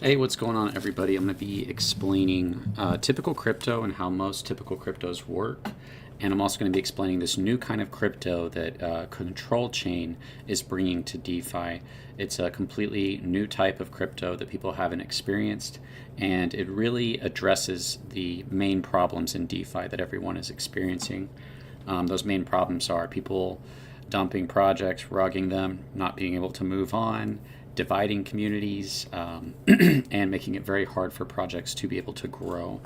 Hey, what's going on, everybody? I'm going to be explaining typical crypto and how most typical cryptos work. And I'm also going to be explaining this new kind of crypto that Control Chain is bringing to DeFi. It's a completely new type of crypto that people haven't experienced, and it really addresses the main problems in DeFi that everyone is experiencing. Those main problems are people dumping projects, rugging them, not being able to move on, dividing communities, and making it very hard for projects to be able to grow.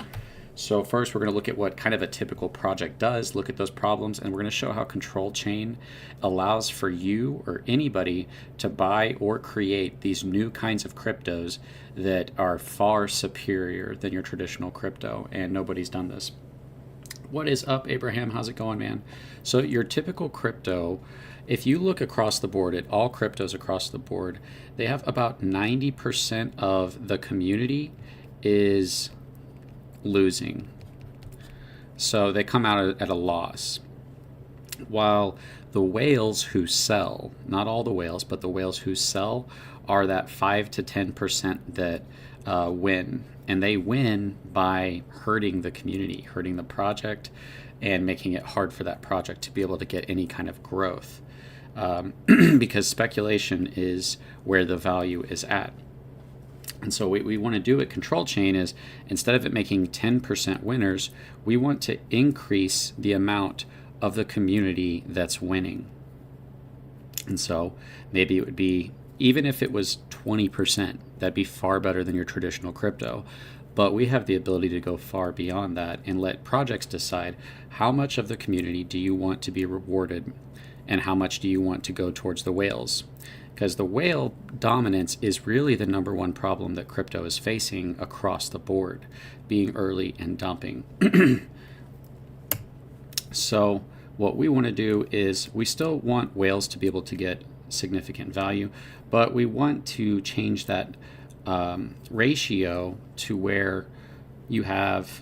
So first, we're going to look at what kind of a typical project does, look at those problems, and we're going to show how Control Chain allows for you or anybody to buy or create these new kinds of cryptos that are far superior than your traditional crypto, and nobody's done this. What is up, Abraham? How's it going, man? So your typical crypto, if you look across the board at all cryptos across the board, they have about 90% of the community is losing. So they come out at a loss. While the whales who sell, not all the whales, but the whales who sell are that 5 to 10% that win. And they win by hurting the community, hurting the project, and making it hard for that project to be able to get any kind of growth. Because speculation is where the value is at. And so what we want to do at Control Chain is, instead of it making 10% winners, we want to increase the amount of the community that's winning. And so maybe it would be, even if it was 20%, that'd be far better than your traditional crypto. But we have the ability to go far beyond that and let projects decide how much of the community do you want to be rewarded and how much do you want to go towards the whales. Because the whale dominance is really the number one problem that crypto is facing across the board, being early and dumping. So what we want to do is, we still want whales to be able to get significant value, but we want to change that ratio to where you have,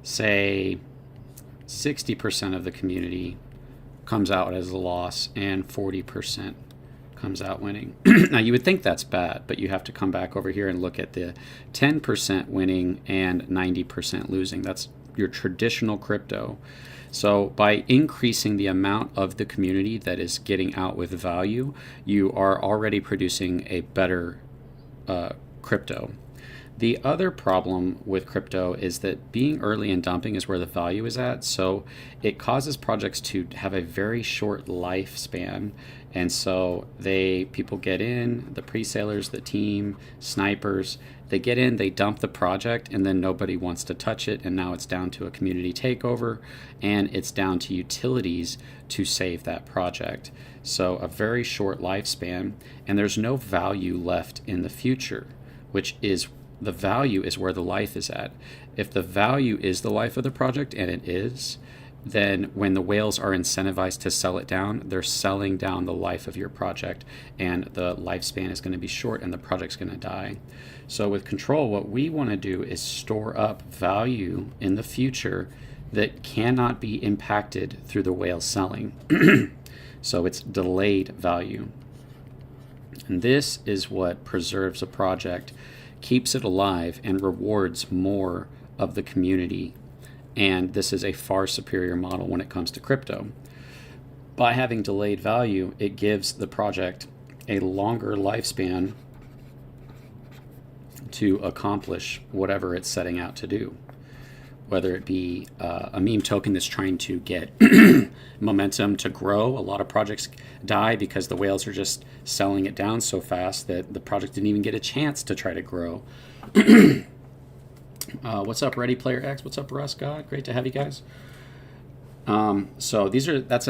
say, 60% of the community comes out as a loss and 40% comes out winning. Now, you would think that's bad, but you have to come back over here and look at the 10% winning and 90% losing. That's your traditional crypto. So by increasing the amount of the community that is getting out with value, you are already producing a better crypto. The other problem with crypto is that being early and dumping is where the value is at. So it causes projects to have a very short lifespan. And so people get in, the pre-salers, the team, snipers, they get in, they dump the project, and then nobody wants to touch it. And now it's down to a community takeover, and it's down to utilities to save that project. So a very short lifespan, and there's no value left in the future, which is, the value is where the life is at. If the value is the life of the project, and it is, then when the whales are incentivized to sell it down, they're selling down the life of your project, and the lifespan is going to be short and the project's going to die. So with Control, what we want to do is store up value in the future that cannot be impacted through the whale selling. So it's delayed value. And this is what preserves a project, keeps it alive, and rewards more of the community. And this is a far superior model when it comes to crypto. By having delayed value, it gives the project a longer lifespan to accomplish whatever it's setting out to do. Whether it be a meme token that's trying to get momentum to grow. A lot of projects die because the whales are just selling it down so fast that the project didn't even get a chance to try to grow. What's up, Ready Player X? What's up, Russ God? Great to have you guys. So that's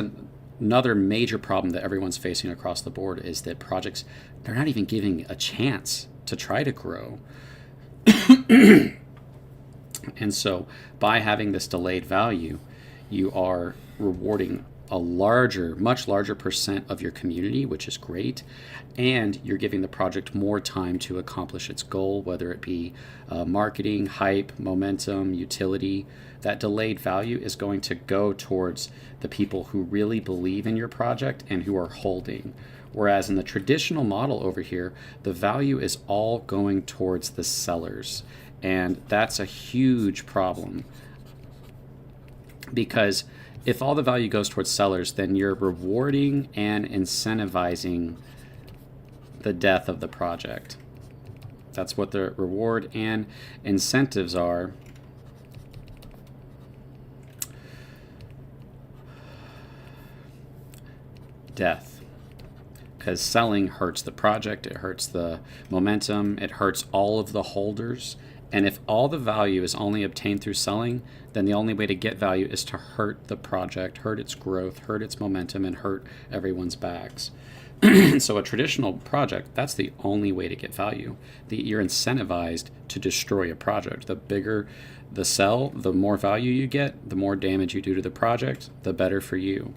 another major problem that everyone's facing across the board, is that projects, they're not even giving a chance to try to grow. And so by having this delayed value, you are rewarding a much larger percent of your community, which is great. And you're giving the project more time to accomplish its goal, whether it be marketing, hype, momentum, utility. That delayed value is going to go towards the people who really believe in your project and who are holding. Whereas in the traditional model over here, the value is all going towards the sellers. And that's a huge problem, because if all the value goes towards sellers, then you're rewarding and incentivizing the death of the project. That's what the reward and incentives are. Death. Because selling hurts the project, it hurts the momentum, it hurts all of the holders. And if all the value is only obtained through selling, then the only way to get value is to hurt the project, hurt its growth, hurt its momentum, and hurt everyone's backs. So a traditional project, that's the only way to get value. You're incentivized to destroy a project. The bigger the sell, the more value you get, the more damage you do to the project, the better for you.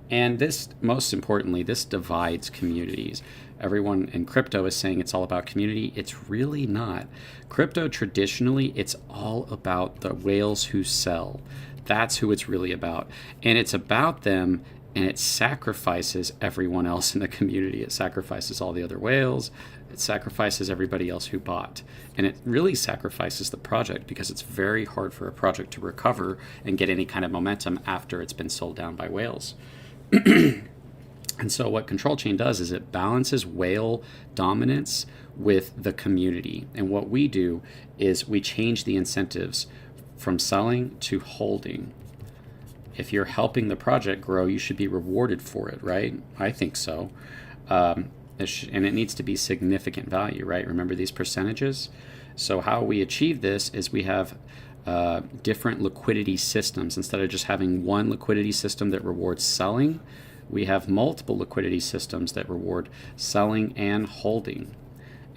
And this, most importantly, this divides communities. Everyone in crypto is saying it's all about community. It's really not. Crypto, traditionally, it's all about the whales who sell. That's who it's really about. And it's about them, and it sacrifices everyone else in the community. It sacrifices all the other whales. It sacrifices everybody else who bought. And it really sacrifices the project, because it's very hard for a project to recover and get any kind of momentum after it's been sold down by whales. And so what Control Chain does is it balances whale dominance with the community. And what we do is we change the incentives from selling to holding. If you're helping the project grow, you should be rewarded for it, right? I think so. And it needs to be significant value, right? Remember these percentages? So how we achieve this is we have different liquidity systems. Instead of just having one liquidity system that rewards selling, we have multiple liquidity systems that reward selling and holding.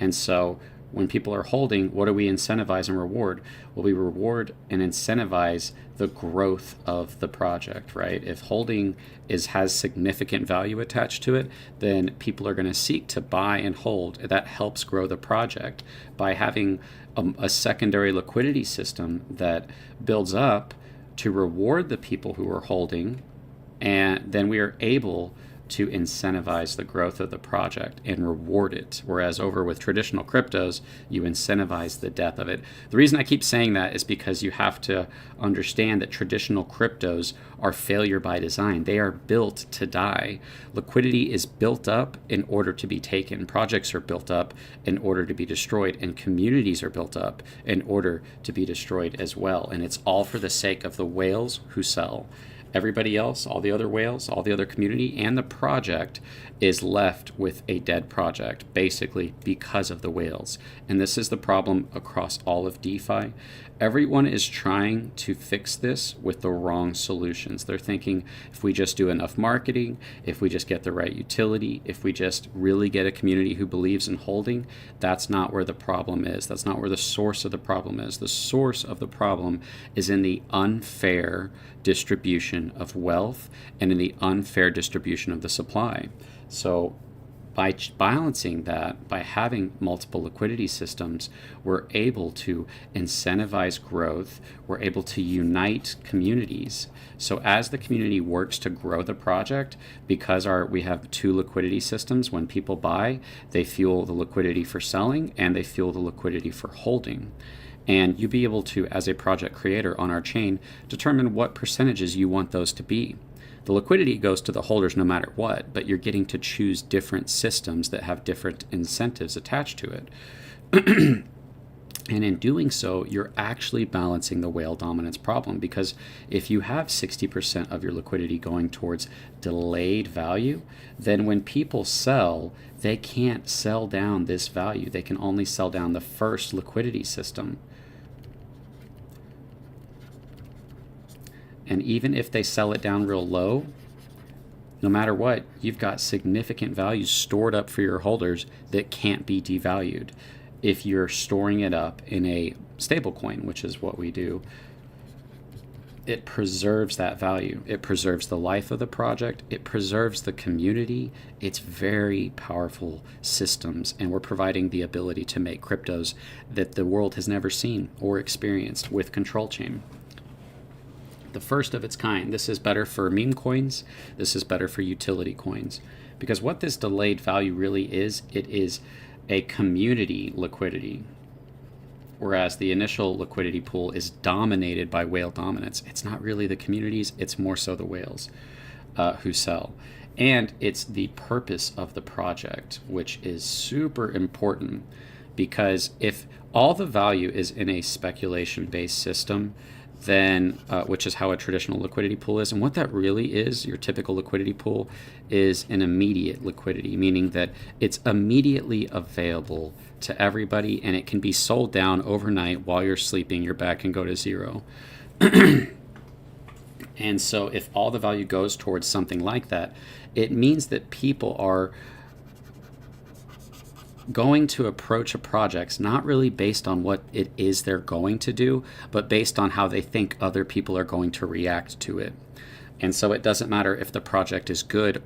And so when people are holding, what do we incentivize and reward? Well, we reward and incentivize the growth of the project, right? If holding has significant value attached to it, then people are going to seek to buy and hold. That helps grow the project. By having a secondary liquidity system that builds up to reward the people who are holding, and then we are able to incentivize the growth of the project and reward it. Whereas over with traditional cryptos, you incentivize the death of it. The reason I keep saying that is because you have to understand that traditional cryptos are failure by design. They are built to die. Liquidity is built up in order to be taken. Projects are built up in order to be destroyed, and communities are built up in order to be destroyed as well. And it's all for the sake of the whales who sell. Everybody else, all the other whales, all the other community, and the project is left with a dead project, basically because of the whales. And this is the problem across all of DeFi. Everyone is trying to fix this with the wrong solutions. They're thinking if we just do enough marketing, if we just get the right utility, if we just really get a community who believes in holding, that's not where the problem is. That's not where the source of the problem is. The source of the problem is in the unfair distribution of wealth and in the unfair distribution of the supply. So by balancing that, by having multiple liquidity systems, we're able to incentivize growth. We're able to unite communities. So as the community works to grow the project, because we have two liquidity systems, when people buy, they fuel the liquidity for selling and they fuel the liquidity for holding. And you'll be able to, as a project creator on our chain, determine what percentages you want those to be. The liquidity goes to the holders no matter what, but you're getting to choose different systems that have different incentives attached to it. And in doing so, you're actually balancing the whale dominance problem, because if you have 60% of your liquidity going towards delayed value, then when people sell, they can't sell down this value. They can only sell down the first liquidity system. And even if they sell it down real low, no matter what, you've got significant values stored up for your holders that can't be devalued. If you're storing it up in a stablecoin, which is what we do, it preserves that value. It preserves the life of the project. It preserves the community. It's very powerful systems, and we're providing the ability to make cryptos that the world has never seen or experienced with Control Chain. The first of its kind. This is better for meme coins. This is better for utility coins. Because what this delayed value really is, it is a community liquidity. Whereas the initial liquidity pool is dominated by whale dominance. It's not really the communities, it's more so the whales who sell. And it's the purpose of the project, which is super important, because if all the value is in a speculation-based system, then which is how a traditional liquidity pool is. And what that really is, your typical liquidity pool, is an immediate liquidity, meaning that it's immediately available to everybody, and it can be sold down overnight while you're sleeping. Your back can go to zero. And so if all the value goes towards something like that, it means that people are going to approach a project not really based on what it is they're going to do, but based on how they think other people are going to react to it. And so it doesn't matter if the project is good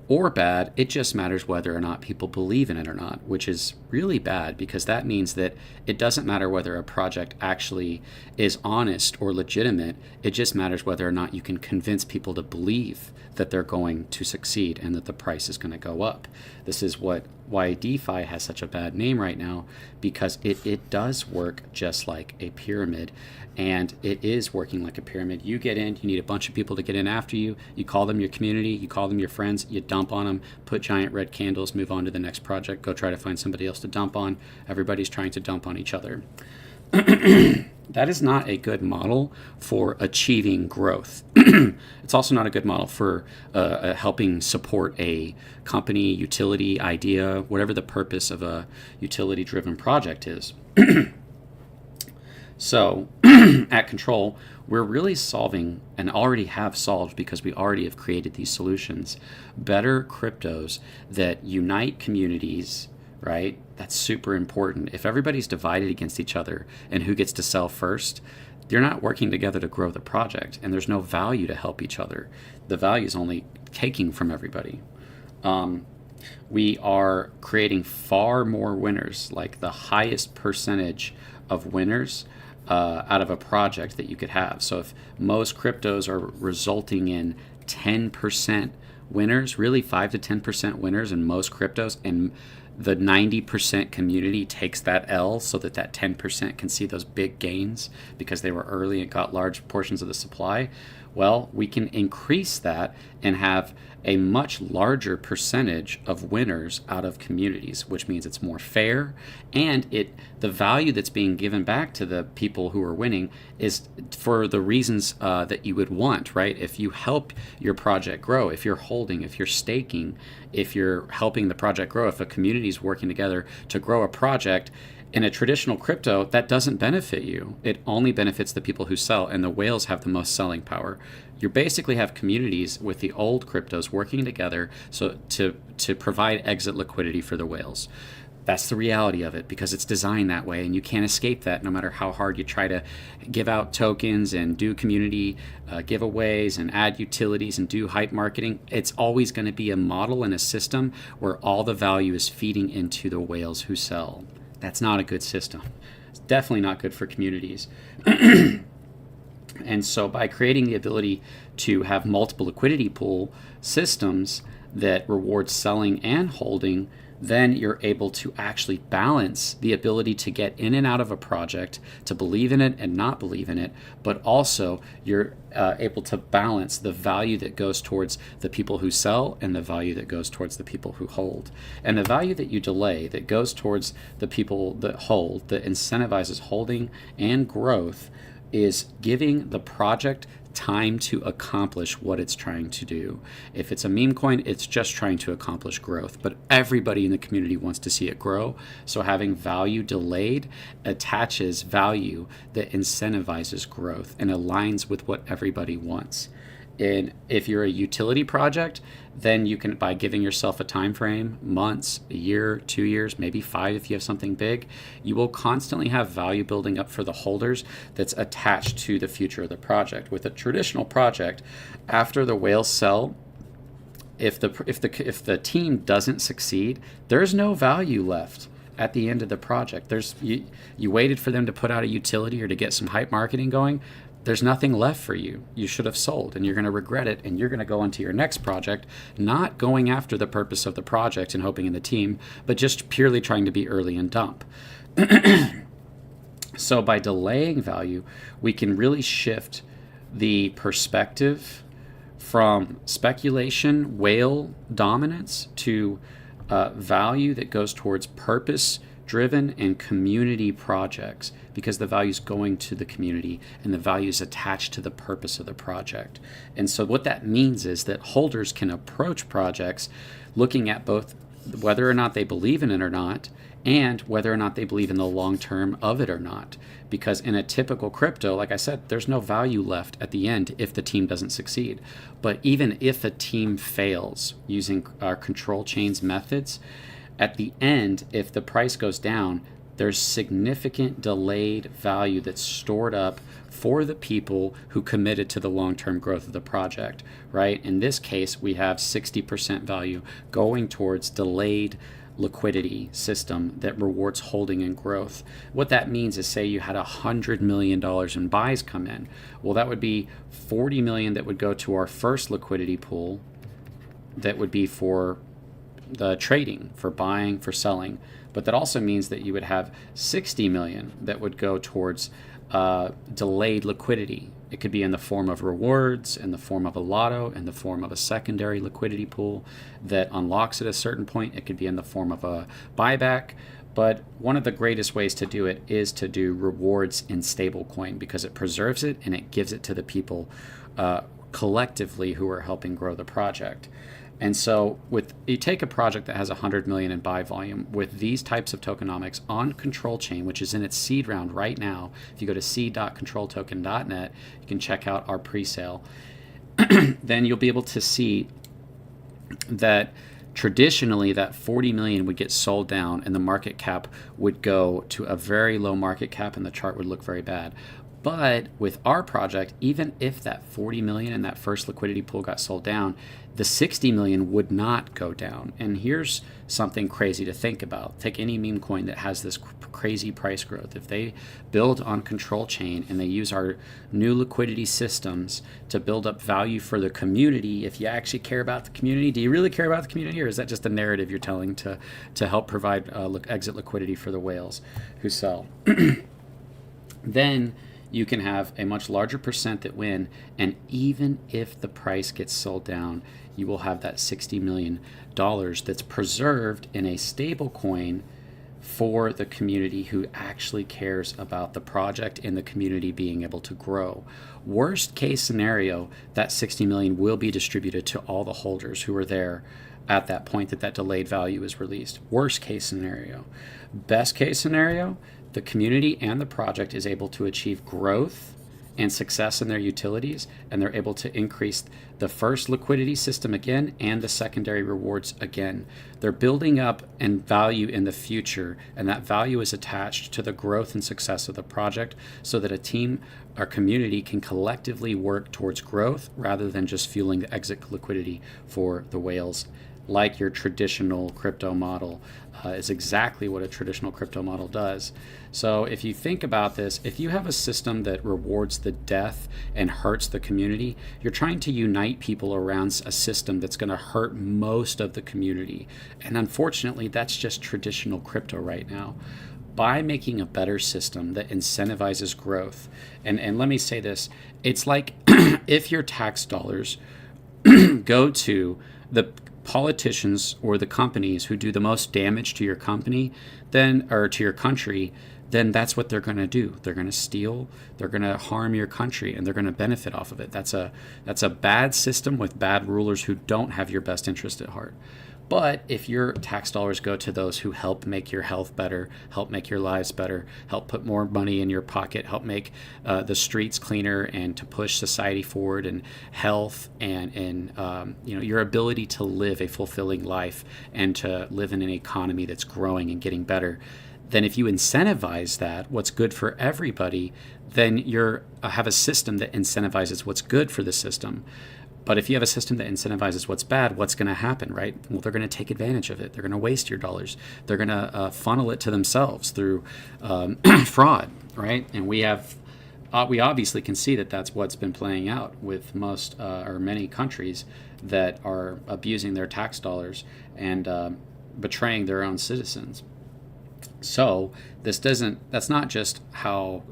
or bad, it just matters whether or not people believe in it or not, which is really bad, because that means that it doesn't matter whether a project actually is honest or legitimate. It just matters whether or not you can convince people to believe that they're going to succeed and that the price is going to go up. This is why DeFi has such a bad name right now, because it does work just like a pyramid. And it is working like a pyramid. You get in, you need a bunch of people to get in after you. You call them your community, you call them your friends, you dump on them, put giant red candles, move on to the next project, go try to find somebody else to dump on. Everybody's trying to dump on each other. That is not a good model for achieving growth. It's also not a good model for helping support a company, utility, idea, whatever the purpose of a utility-driven project is. So at Control, we're really solving, and already have solved because we already have created these solutions, better cryptos that unite communities, right? That's super important. If everybody's divided against each other and who gets to sell first, you're not working together to grow the project, and there's no value to help each other. The value is only taking from everybody. We are creating far more winners, like the highest percentage of winners out of a project that you could have. So if most cryptos are resulting in 10% winners, really 5 to 10% winners in most cryptos, and the 90% community takes that L so that that 10% can see those big gains because they were early and got large portions of the supply, well, we can increase that and have a much larger percentage of winners out of communities, which means it's more fair, and the value that's being given back to the people who are winning is for the reasons that you would want, right? If you help your project grow, if you're holding, if you're staking, if you're helping the project grow, if a community is working together to grow a project, in a traditional crypto, that doesn't benefit you. It only benefits the people who sell, and the whales have the most selling power. You basically have communities with the old cryptos working together so to provide exit liquidity for the whales. That's the reality of it, because it's designed that way, and you can't escape that no matter how hard you try to give out tokens and do community giveaways and add utilities and do hype marketing. It's always going to be a model and a system where all the value is feeding into the whales who sell. That's not a good system. It's definitely not good for communities. And so by creating the ability to have multiple liquidity pool systems that reward selling and holding, then you're able to actually balance the ability to get in and out of a project, to believe in it and not believe in it, but also you're able to balance the value that goes towards the people who sell and the value that goes towards the people who hold. And the value that you delay that goes towards the people that hold, that incentivizes holding and growth, is giving the project time to accomplish what it's trying to do. If it's a meme coin, it's just trying to accomplish growth, but everybody in the community wants to see it grow. So having value delayed attaches value that incentivizes growth and aligns with what everybody wants. And if you're a utility project, then you can, by giving yourself a time frame, months, a year, 2 years, maybe 5 if you have something big, you will constantly have value building up for the holders that's attached to the future of the project. With a traditional project, after the whales sell, if the team doesn't succeed, there's no value left at the end of the project. You waited for them to put out a utility or to get some hype marketing going. there's nothing left for you. You should have sold, and you're going to regret it, and you're going to go into your next project not going after the purpose of the project and hoping in the team, but just purely trying to be early and dump. So by delaying value, we can really shift the perspective from speculation, whale dominance, to value that goes towards purpose-driven and community projects, because the value is going to the community and the value is attached to the purpose of the project. And so what that means is that holders can approach projects looking at both whether or not they believe in it or not, and whether or not they believe in the long term of it or not. Because in a typical crypto, like I said, there's no value left at the end if the team doesn't succeed. But even if a team fails using our control chains methods, at the end, if the price goes down, there's significant delayed value that's stored up for the people who committed to the long-term growth of the project, right? In this case, we have 60% value going towards delayed liquidity system that rewards holding and growth. What that means is, say you had $100 million in buys come in. Well, that would be 40 million that would go to our first liquidity pool that would be for the trading, for buying, for selling. But that also means that you would have 60 million that would go towards delayed liquidity. It could be in the form of rewards, in the form of a lotto, in the form of a secondary liquidity pool that unlocks at a certain point. It could be in the form of a buyback. But one of the greatest ways to do it is to do rewards in stablecoin, because it preserves it and it gives it to the people collectively who are helping grow the project. And so you take a project that has 100 million in buy volume with these types of tokenomics on Control Chain, which is in its seed round right now. If you go to seed.controltoken.net, you can check out our pre-sale. Then you'll be able to see that traditionally that 40 million would get sold down and the market cap would go to a very low market cap and the chart would look very bad. But with our project, even if that 40 million in that first liquidity pool got sold down, the 60 million would not go down. And here's something crazy to think about. Take any meme coin that has this crazy price growth. If they build on Control Chain and they use our new liquidity systems to build up value for the community, if you actually care about the community, do you really care about the community, or is that just a narrative you're telling to help provide exit liquidity for the whales who sell? Then you can have a much larger percent that win, and even if the price gets sold down, you will have that $60 million that's preserved in a stable coin for the community who actually cares about the project and the community being able to grow. Worst case scenario, that 60 million will be distributed to all the holders who are there at that point that delayed value is released. Worst case scenario. Best case scenario, the community and the project is able to achieve growth and success in their utilities, and they're able to increase the first liquidity system again and the secondary rewards again. They're building up in value in the future, and that value is attached to the growth and success of the project, so that a team or community can collectively work towards growth rather than just fueling the exit liquidity for the whales. Like your traditional crypto model is exactly what a traditional crypto model does. So if you think about this, if you have a system that rewards the death and hurts the community, you're trying to unite people around a system that's going to hurt most of the community. And unfortunately, that's just traditional crypto right now. By making a better system that incentivizes growth, and let me say this, it's like if your tax dollars go to the politicians or the companies who do the most damage to your company, then, or to your country, then that's what they're going to do. They're going to steal, they're going to harm your country, and they're going to benefit off of it. That's a bad system with bad rulers who don't have your best interest at heart. But if your tax dollars go to those who help make your health better, help make your lives better, help put more money in your pocket, help make the streets cleaner, and to push society forward, and health, and your ability to live a fulfilling life and to live in an economy that's growing and getting better, then if you incentivize that, what's good for everybody, then you have a system that incentivizes what's good for the system. But if you have a system that incentivizes what's bad, what's going to happen, right? Well, they're going to take advantage of it. They're going to waste your dollars. They're going to funnel it to themselves through fraud, right? And we have we obviously can see that that's what's been playing out with most or many countries that are abusing their tax dollars and betraying their own citizens. So that's not just how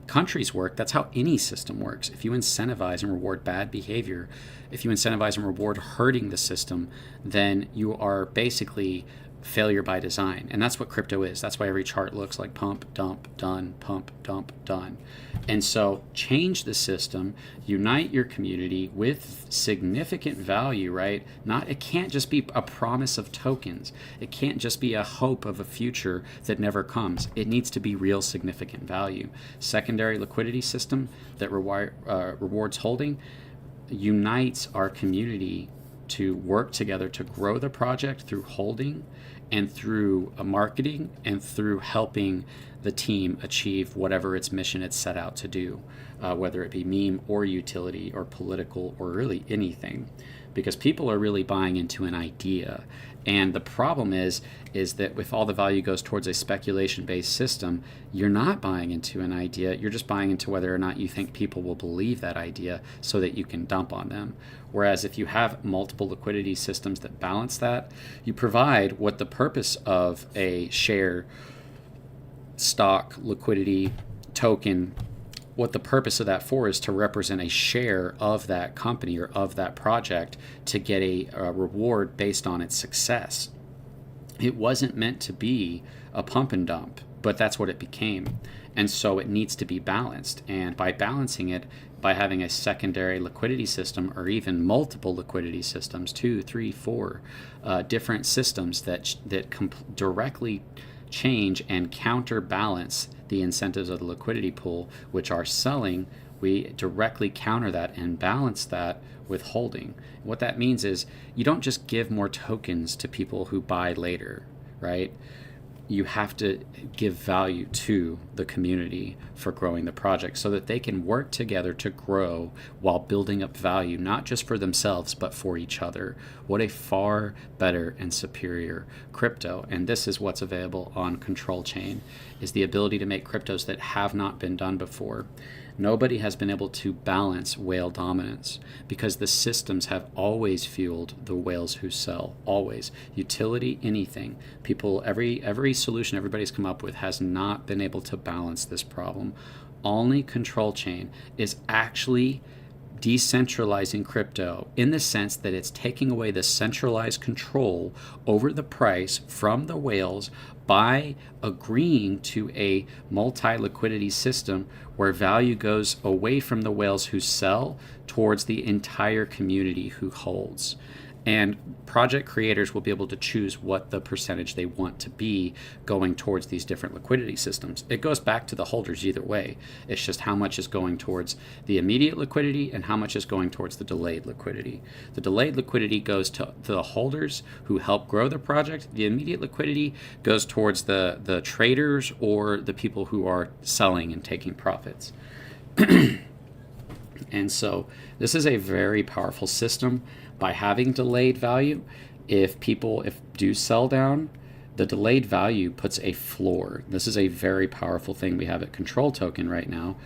countries work. That's how any system works. If you incentivize and reward bad behavior, if you incentivize and reward hurting the system, then you are basically failure by design. And that's what crypto is. That's why every chart looks like pump, dump, done, pump, dump, done. And so change the system, unite your community with significant value, right? It can't just be a promise of tokens. It can't just be a hope of a future that never comes. It needs to be real significant value. Secondary liquidity system that rewards holding unites our community to work together to grow the project through holding and through marketing and through helping the team achieve whatever its mission it's set out to do, whether it be meme or utility or political or really anything, because people are really buying into an idea. And the problem is that if all the value goes towards a speculation-based system, you're not buying into an idea. You're just buying into whether or not you think people will believe that idea so that you can dump on them. Whereas if you have multiple liquidity systems that balance that, you provide what the purpose of a share, stock, liquidity, token, what the purpose of that for is to represent a share of that company or of that project to get a reward based on its success. It wasn't meant to be a pump and dump, but that's what it became. And so it needs to be balanced. And by balancing it, by having a secondary liquidity system or even multiple liquidity systems, 2, 3, 4 different systems that directly change and counterbalance the incentives of the liquidity pool, which are selling, we directly counter that and balance that with holding. What that means is you don't just give more tokens to people who buy later, right? You have to give value to the community for growing the project so that they can work together to grow while building up value, not just for themselves, but for each other. What a far better and superior crypto. And this is what's available on Control Chain, is the ability to make cryptos that have not been done before. Nobody has been able to balance whale dominance because the systems have always fueled the whales who sell, always. Utility, anything. People, every solution everybody's come up with has not been able to balance this problem. Only Control Chain is actually decentralizing crypto in the sense that it's taking away the centralized control over the price from the whales by agreeing to a multi-liquidity system where value goes away from the whales who sell towards the entire community who holds. And project creators will be able to choose what the percentage they want to be going towards these different liquidity systems. It goes back to the holders either way. It's just how much is going towards the immediate liquidity and how much is going towards the delayed liquidity. The delayed liquidity goes to the holders who help grow the project. The immediate liquidity goes towards the traders or the people who are selling and taking profits. And so this is a very powerful system. By having delayed value, if do sell down, the delayed value puts a floor. This is a very powerful thing we have at Control Token right now,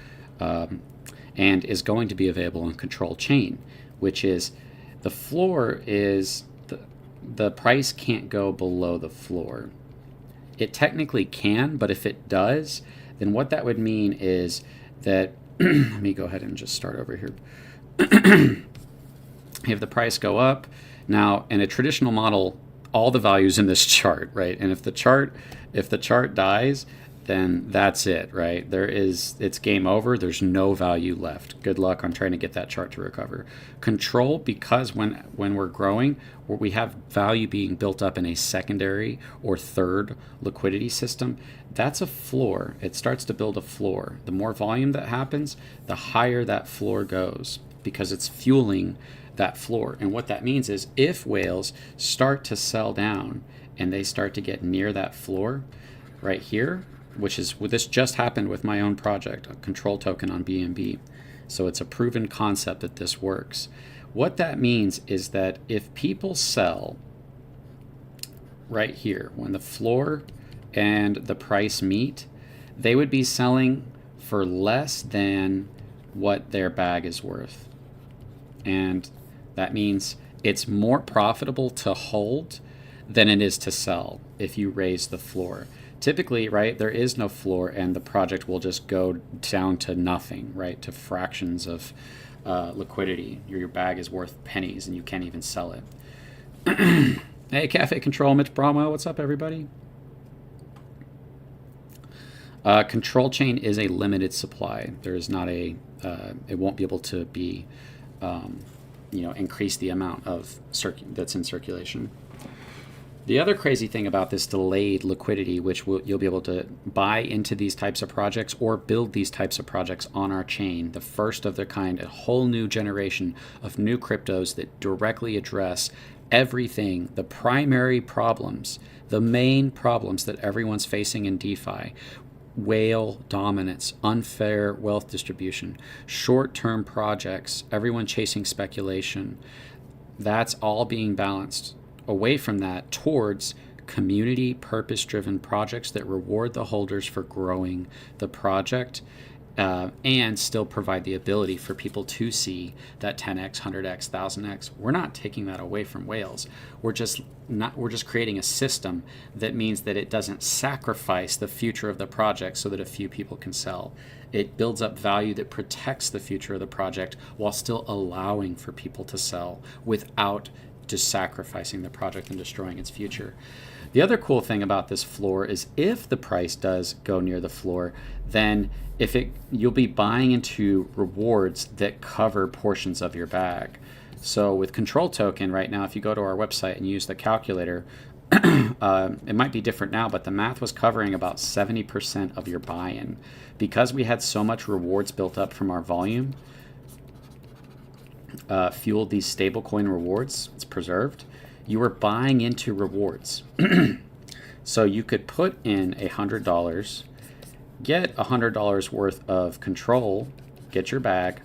and is going to be available on Control Chain, which is the floor is the price can't go below the floor. It technically can, but if it does, then what that would mean is that let me go ahead and just start over here. If the price go up, now in a traditional model, all the values in this chart, right? And if the chart dies, then that's it, right? It's game over. There's no value left. Good luck on trying to get that chart to recover. Control, because when we're growing, we have value being built up in a secondary or third liquidity system, that's a floor. It starts to build a floor. The more volume that happens, the higher that floor goes because it's fueling that floor. And what that means is if whales start to sell down and they start to get near that floor right here, this just happened with my own project, a Control Token on BNB. So it's a proven concept that this works. What that means is that if people sell right here, when the floor and the price meet, they would be selling for less than what their bag is worth. And that means it's more profitable to hold than it is to sell if you raise the floor. Typically, right, there is no floor and the project will just go down to nothing, right, to fractions of liquidity. Your bag is worth pennies and you can't even sell it. Hey, Cafe Control, Mitch Bromwell, what's up, everybody? Control chain is a limited supply. There is not a, it won't be able to be, increase the amount of that's in circulation. The other crazy thing about this delayed liquidity, which you'll be able to buy into these types of projects or build these types of projects on our chain, the first of their kind, a whole new generation of new cryptos that directly address everything, the primary problems, the main problems that everyone's facing in DeFi. Whale dominance, unfair wealth distribution, short-term projects, everyone chasing speculation. That's all being balanced away from that towards community purpose-driven projects that reward the holders for growing the project and still provide the ability for people to see that 10x, 100x, 1000x. We're not taking that away from whales. We're just creating a system that means that it doesn't sacrifice the future of the project so that a few people can sell. It builds up value that protects the future of the project while still allowing for people to sell without just sacrificing the project and destroying its future. The other cool thing about this floor is if the price does go near the floor, then you'll be buying into rewards that cover portions of your bag. So with Control Token right now, if you go to our website and use the calculator, it might be different now, but the math was covering about 70% of your buy-in. Because we had so much rewards built up from our volume, fueled these stablecoin rewards, it's preserved, you were buying into rewards. So you could put in $100, get $100 worth of control, get your bag,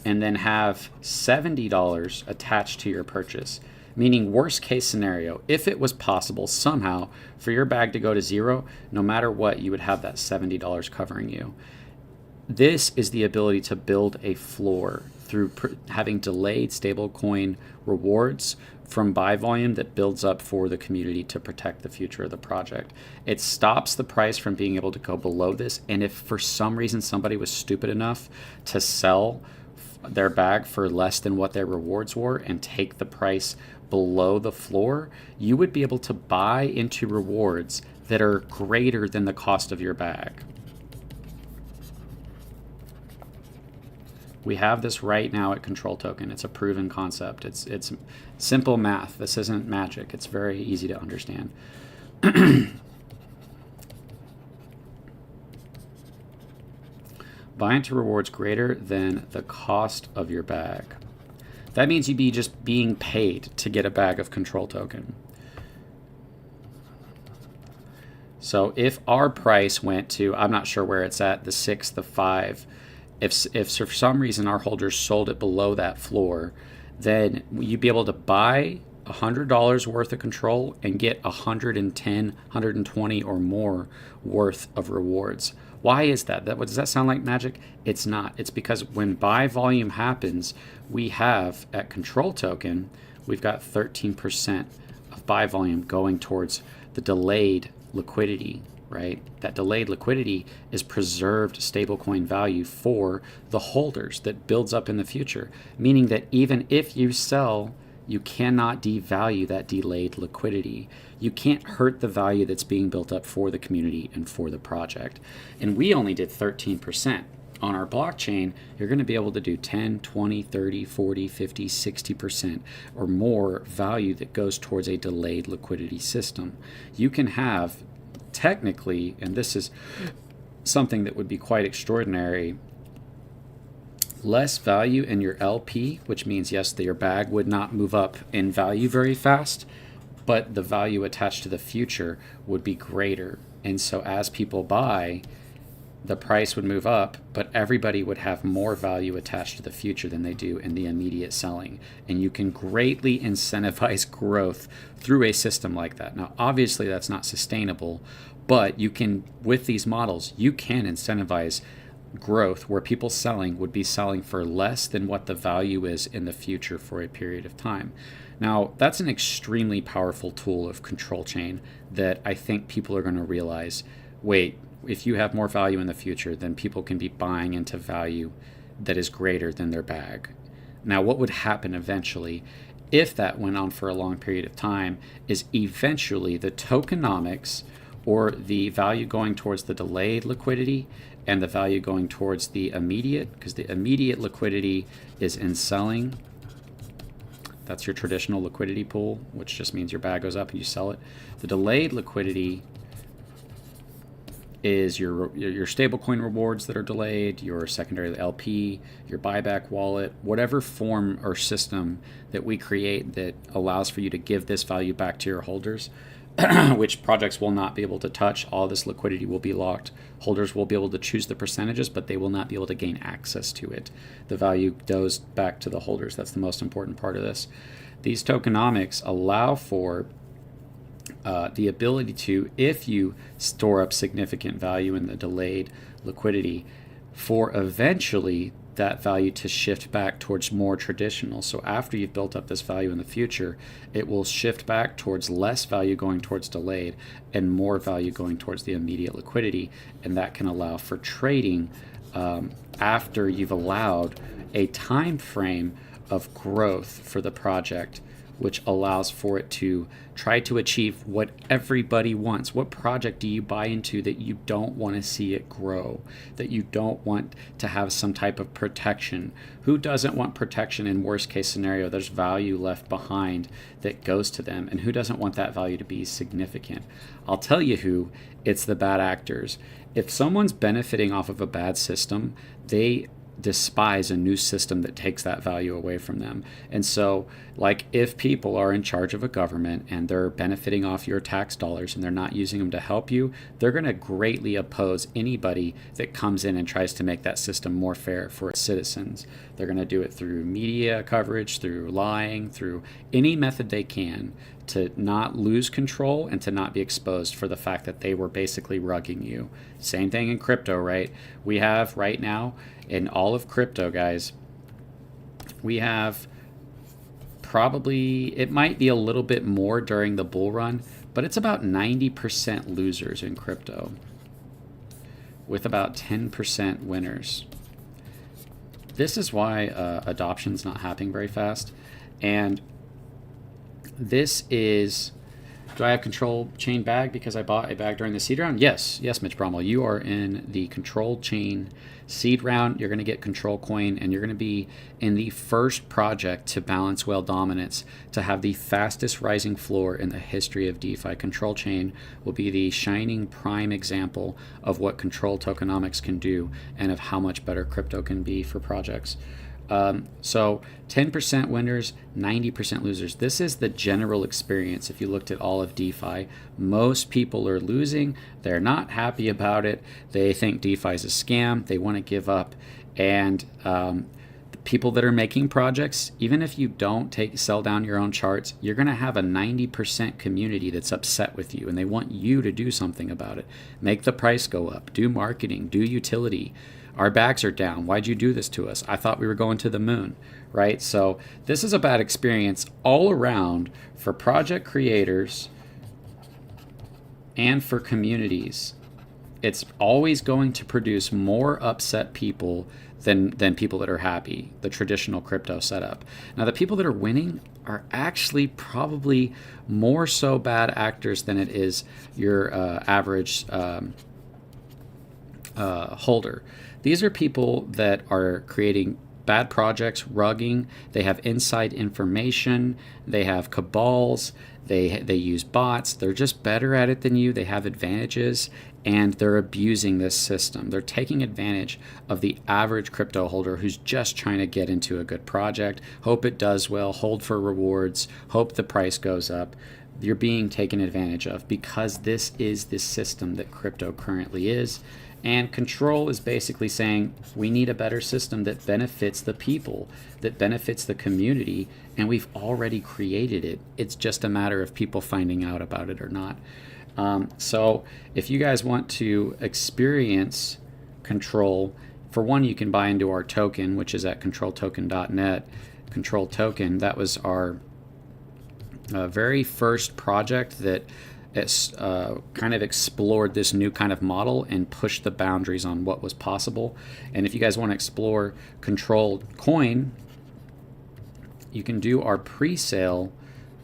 and then have $70 attached to your purchase. Meaning, worst case scenario, if it was possible somehow for your bag to go to zero, no matter what, you would have that $70 covering you. This is the ability to build a floor through having delayed stablecoin rewards from buy volume that builds up for the community to protect the future of the project. It stops the price from being able to go below this. And if for some reason somebody was stupid enough to sell their bag for less than what their rewards were and take the price below the floor, you would be able to buy into rewards that are greater than the cost of your bag. We have this right now at Control Token. It's a proven concept. It's simple math. This isn't magic. It's very easy to understand. Buy into rewards greater than the cost of your bag. That means you'd be just being paid to get a bag of Control Token. So if our price went to, I'm not sure where it's at, the 6, the 5, if for some reason our holders sold it below that floor, then you'd be able to buy $100 worth of control and get 110, 120 or more worth of rewards. Why is that? Does that sound like magic? It's not. It's because when buy volume happens, we have at Control Token, we've got 13% of buy volume going towards the delayed liquidity, right? That delayed liquidity is preserved stablecoin value for the holders that builds up in the future, meaning that even if you sell, you cannot devalue that delayed liquidity. You can't hurt the value that's being built up for the community and for the project. And we only did 13%. On our blockchain, you're going to be able to do 10, 20, 30, 40, 50, 60% or more value that goes towards a delayed liquidity system. You can have technically, and this is something that would be quite extraordinary, less value in your LP, which means, yes, that your bag would not move up in value very fast, but the value attached to the future would be greater. And so as people buy, the price would move up, but everybody would have more value attached to the future than they do in the immediate selling. And you can greatly incentivize growth through a system like that. Now, obviously, that's not sustainable, but you can, with these models, you can incentivize growth where people selling would be selling for less than what the value is in the future for a period of time. Now, that's an extremely powerful tool of control chain that I think people are going to realize, wait, if you have more value in the future, then people can be buying into value that is greater than their bag. Now, what would happen eventually if that went on for a long period of time is eventually the tokenomics, or the value going towards the delayed liquidity and the value going towards the immediate, because the immediate liquidity is in selling. That's your traditional liquidity pool, which just means your bag goes up and you sell it. The delayed liquidity is your stablecoin rewards that are delayed, your secondary LP, your buyback wallet, whatever form or system that we create that allows for you to give this value back to your holders, which projects will not be able to touch. All this liquidity will be locked. Holders will be able to choose the percentages, but they will not be able to gain access to it. The value goes back to the holders. That's the most important part of this. These tokenomics allow for the ability to, if you store up significant value in the delayed liquidity, for eventually that value to shift back towards more traditional. So after you've built up this value in the future, it will shift back towards less value going towards delayed and more value going towards the immediate liquidity. And that can allow for trading after you've allowed a time frame of growth for the project, which allows for it to try to achieve what everybody wants. What project do you buy into that you don't want to see it grow, that you don't want to have some type of protection? Who doesn't want protection in worst case scenario? There's value left behind that goes to them, and who doesn't want that value to be significant? I'll tell you who, it's the bad actors. If someone's benefiting off of a bad system, they despise a new system that takes that value away from them. And so, like, if people are in charge of a government and they're benefiting off your tax dollars and they're not using them to help you, they're going to greatly oppose anybody that comes in and tries to make that system more fair for its citizens. They're going to do it through media coverage, through lying, through any method they can to not lose control and to not be exposed for the fact that they were basically rugging you. Same thing in crypto, right? We have right now in all of crypto, guys, we have probably, it might be a little bit more during the bull run, but it's about 90% losers in crypto with about 10% winners. This is why adoption's not happening very fast. And this is, do I have control chain bag because I bought a bag during the seed round? Yes, Mitch Bromwell, you are in the control chain seed round. You're going to get control coin, and you're going to be in the first project to balance whale dominance to have the fastest rising floor in the history of DeFi. Control chain will be the shining prime example of what control tokenomics can do and of how much better crypto can be for projects. So 10% winners, 90% losers. This is the general experience. If you looked at all of DeFi, most people are losing. They're not happy about it. They think DeFi is a scam. They want to give up. And the people that are making projects, even if you don't sell down your own charts, you're going to have a 90% community that's upset with you, and they want you to do something about it. Make the price go up. Do marketing. Do utility. Our backs are down. Why'd you do this to us? I thought we were going to the moon, right? So this is a bad experience all around for project creators and for communities. It's always going to produce more upset people than people that are happy, the traditional crypto setup. Now, the people that are winning are actually probably more so bad actors than it is your average holder. These are people that are creating bad projects, rugging. They have inside information. They have cabals. They use bots. They're just better at it than you. They have advantages, and they're abusing this system. They're taking advantage of the average crypto holder who's just trying to get into a good project, hope it does well, hold for rewards, hope the price goes up. You're being taken advantage of because this is the system that crypto currently is. And control is basically saying we need a better system that benefits the people, that benefits the community, and we've already created it. It's just a matter of people finding out about it or not. So if you guys want to experience control For one, you can buy into our token, which is at controltoken.net. Control Token, that was our very first project that kind of explored this new kind of model and pushed the boundaries on what was possible. And if you guys want to explore Control Coin, you can do our pre-sale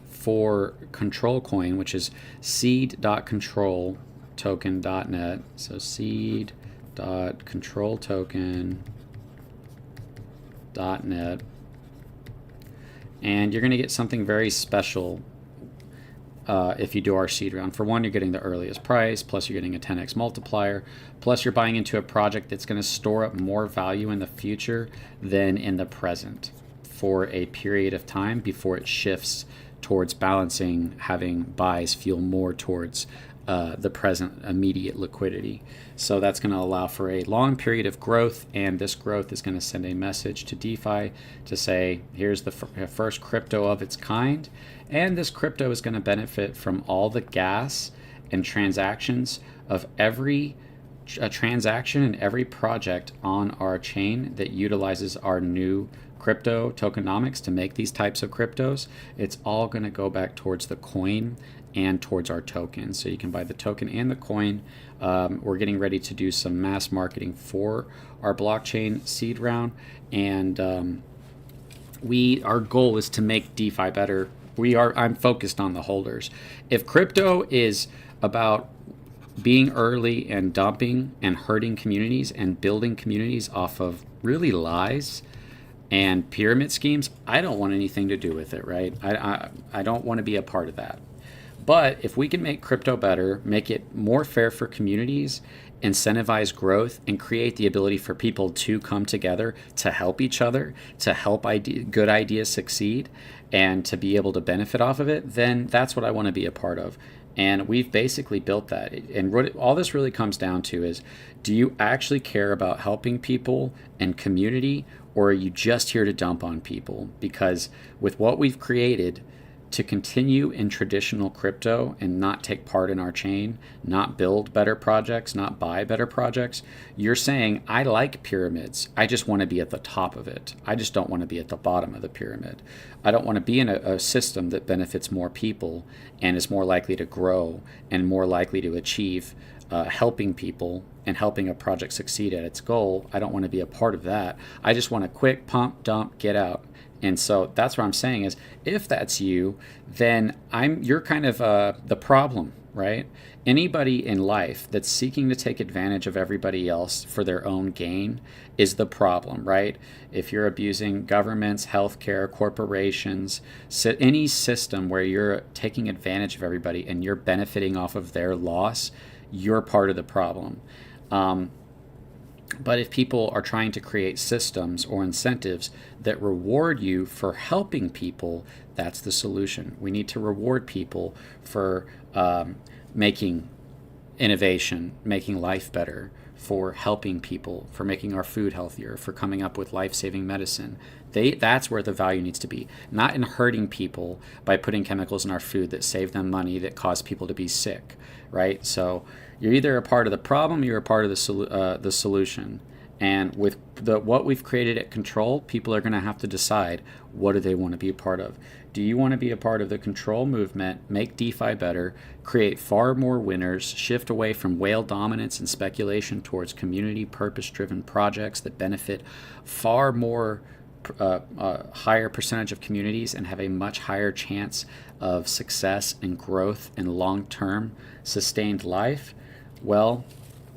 for Control Coin, which is seed.controltoken.net. So seed.controltoken.net. And you're going to get something very special if you do our seed round. For one, you're getting the earliest price, plus you're getting a 10x multiplier, plus you're buying into a project that's going to store up more value in the future than in the present for a period of time before it shifts towards balancing, having buys feel more towards the present immediate liquidity. So that's going to allow for a long period of growth, and this growth is going to send a message to DeFi to say, here's the first crypto of its kind, and this crypto is going to benefit from all the gas and transactions of every transaction and every project on our chain that utilizes our new crypto tokenomics to make these types of cryptos. It's all going to go back towards the coin and towards our token. So you can buy the token and the coin. We're getting ready to do some mass marketing for our blockchain seed round, and our goal is to make DeFi better. I'm focused on the holders. If crypto is about being early and dumping and hurting communities and building communities off of really lies and pyramid schemes, I don't want anything to do with it, right? I don't want to be a part of that. But if we can make crypto better, make it more fair for communities, incentivize growth, and create the ability for people to come together to help each other, to help good ideas succeed, and to be able to benefit off of it, then that's what I want to be a part of. And we've basically built that. And what all this really comes down to is, do you actually care about helping people and community, or are you just here to dump on people? Because with what we've created, to continue in traditional crypto and not take part in our chain, not build better projects, not buy better projects, you're saying, I like pyramids. I just want to be at the top of it. I just don't want to be at the bottom of the pyramid. I don't want to be in a system that benefits more people and is more likely to grow and more likely to achieve helping people and helping a project succeed at its goal. I don't want to be a part of that. I just want a quick pump, dump, get out. And so that's what I'm saying is, if that's you, then you're kind of the problem, right? Anybody in life that's seeking to take advantage of everybody else for their own gain is the problem, right? If you're abusing governments, healthcare, corporations, any system where you're taking advantage of everybody and you're benefiting off of their loss, you're part of the problem. But if people are trying to create systems or incentives that reward you for helping people, that's the solution. We need to reward people for making innovation, making life better, for helping people, for making our food healthier, for coming up with life-saving medicine. That's where the value needs to be, not in hurting people by putting chemicals in our food that save them money, that cause people to be sick, right? So you're either a part of the problem, or you're a part of the solution. And with what we've created at Control, people are going to have to decide, what do they want to be a part of? Do you want to be a part of the Control movement, make DeFi better, create far more winners, shift away from whale dominance and speculation towards community purpose-driven projects that benefit far more higher percentage of communities and have a much higher chance of success and growth and long-term sustained life? Well,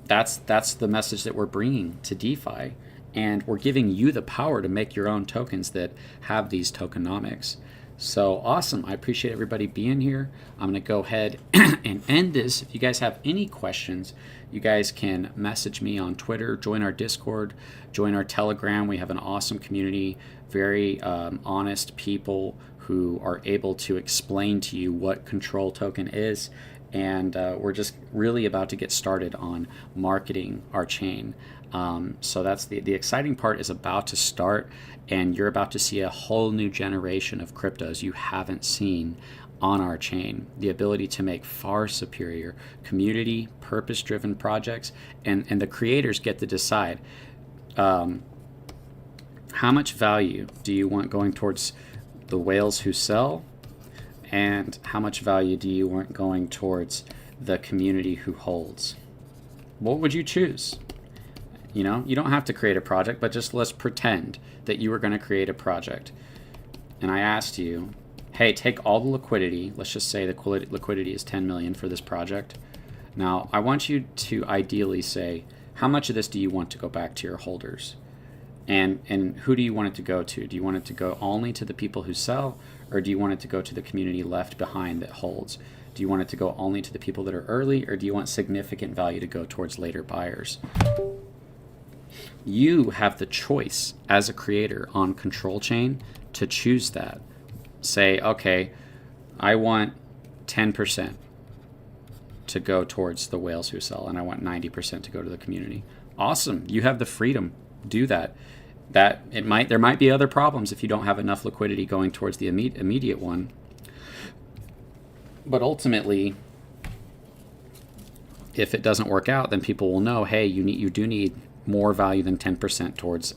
that's the message that we're bringing to DeFi, and we're giving you the power to make your own tokens that have these tokenomics. So awesome. I appreciate everybody being here. I'm going to go ahead and end this. If you guys have any questions, you guys can message me on Twitter, join our Discord, join our Telegram. We have an awesome community, very honest people who are able to explain to you what Control Token is. And we're just really about to get started on marketing our chain. So that's the exciting part is about to start, and you're about to see a whole new generation of cryptos you haven't seen on our chain. The ability to make far superior community, purpose-driven projects, and the creators get to decide, How much value do you want going towards the whales who sell? And how much value do you want going towards the community who holds? What would you choose? You know, you don't have to create a project, but just let's pretend that you were going to create a project. And I asked you, hey, take all the liquidity. Let's just say the liquidity is 10 million for this project. Now, I want you to ideally say, how much of this do you want to go back to your holders? And who do you want it to go to? Do you want it to go only to the people who sell, or do you want it to go to the community left behind that holds? Do you want it to go only to the people that are early, or do you want significant value to go towards later buyers? You have the choice as a creator on Control Chain to choose that. Say, okay, I want 10% to go towards the whales who sell, and I want 90% to go to the community. Awesome. You have the freedom. Do that. There might be other problems if you don't have enough liquidity going towards the immediate one. But ultimately, if it doesn't work out, then people will know, hey, you do need more value than 10% towards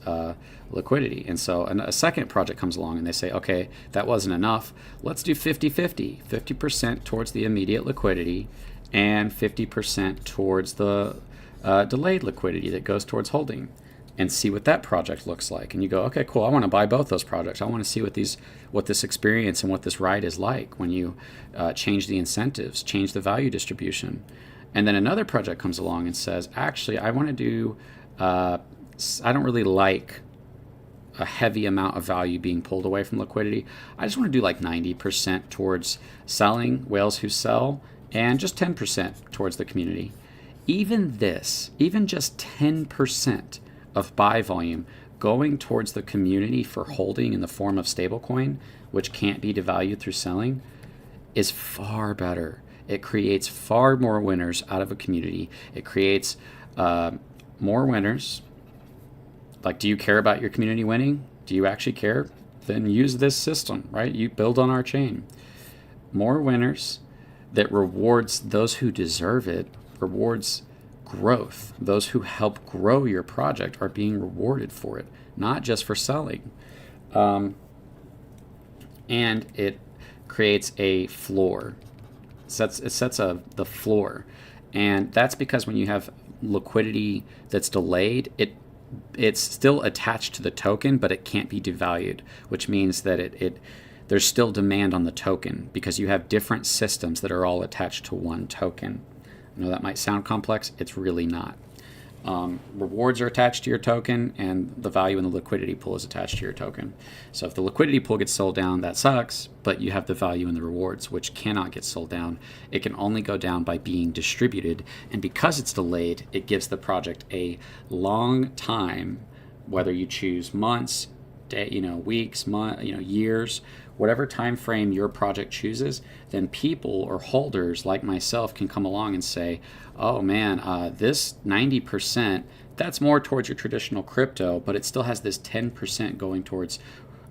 liquidity. And so a second project comes along and they say, okay, that wasn't enough. Let's do 50-50, 50% towards the immediate liquidity and 50% towards the delayed liquidity that goes towards holding, and see what that project looks like. And you go, okay, cool, I want to buy both those projects. I want to see what this experience and what this ride is like when you change the incentives, change the value distribution. And then another project comes along and says, actually, I want to do, I don't really like a heavy amount of value being pulled away from liquidity. I just want to do like 90% towards selling, whales who sell, and just 10% towards the community. Even just 10% of buy volume going towards the community for holding in the form of stablecoin, which can't be devalued through selling, is far better. It creates far more winners out of a community. It creates more winners. Like, do you care about your community winning? Do you actually care? Then use this system, right? You build on our chain. More winners that rewards those who deserve it, rewards growth. Those who help grow your project are being rewarded for it, not just for selling. And it creates a floor. It sets the floor. And that's because when you have liquidity that's delayed, it's still attached to the token, but it can't be devalued, which means that there's still demand on the token because you have different systems that are all attached to one token. I know that might sound complex. It's really not. Rewards are attached to your token, and the value in the liquidity pool is attached to your token. So if the liquidity pool gets sold down, that sucks, but you have the value in the rewards, which cannot get sold down. It can only go down by being distributed, and because it's delayed, it gives the project a long time, whether you choose months, weeks, years, whatever time frame your project chooses, then people or holders like myself can come along and say, oh man, this 90%, that's more towards your traditional crypto, but it still has this 10% going towards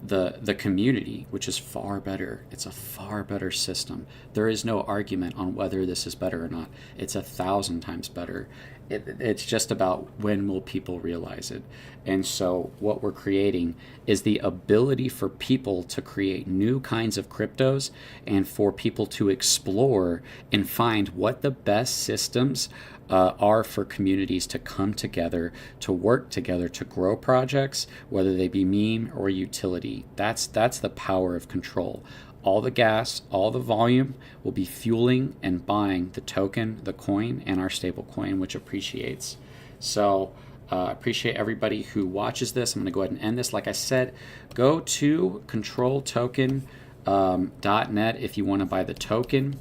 the community, which is far better. It's a far better system. There is no argument on whether this is better or not. It's 1,000 times better. It's just about when will people realize it. And so what we're creating is the ability for people to create new kinds of cryptos and for people to explore and find what the best systems are for communities to come together, to work together, to grow projects, whether they be meme or utility. That's the power of control. All the gas, all the volume will be fueling and buying the token, the coin, and our stable coin, which appreciates. So appreciate everybody who watches this. I'm going to go ahead and end this. Like I said, go to controltoken.net if you want to buy the token.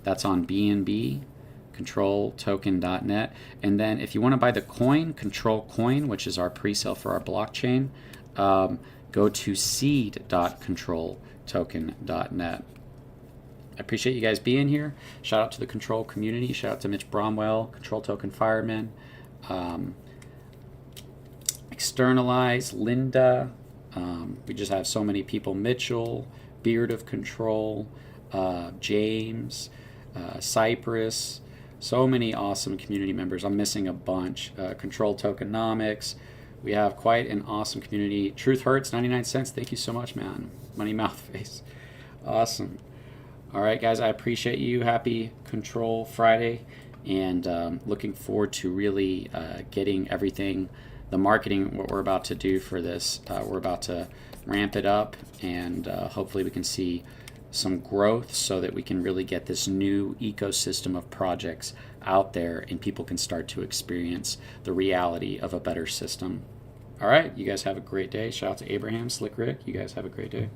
That's on BNB, controltoken.net. And then if you want to buy the coin, Control Coin, which is our pre-sale for our blockchain, go to seed.controltoken.net. I appreciate you guys being here. Shout out to the Control community. Shout out to Mitch Bromwell, Control Token Fireman, Externalize, Linda. We just have so many people. Mitchell, Beard of Control, James, Cypress. So many awesome community members. I'm missing a bunch. Control Tokenomics. We have quite an awesome community. Truth Hurts, 99 cents. Thank you so much, man. Money Mouth Face. Awesome. All right, guys, I appreciate you. Happy Control Friday. And looking forward to really getting everything, the marketing, what we're about to do for this. We're about to ramp it up, and hopefully we can see some growth so that we can really get this new ecosystem of projects out there and people can start to experience the reality of a better system. All right, you guys have a great day. Shout out to Abraham, Slick Rick. You guys have a great day.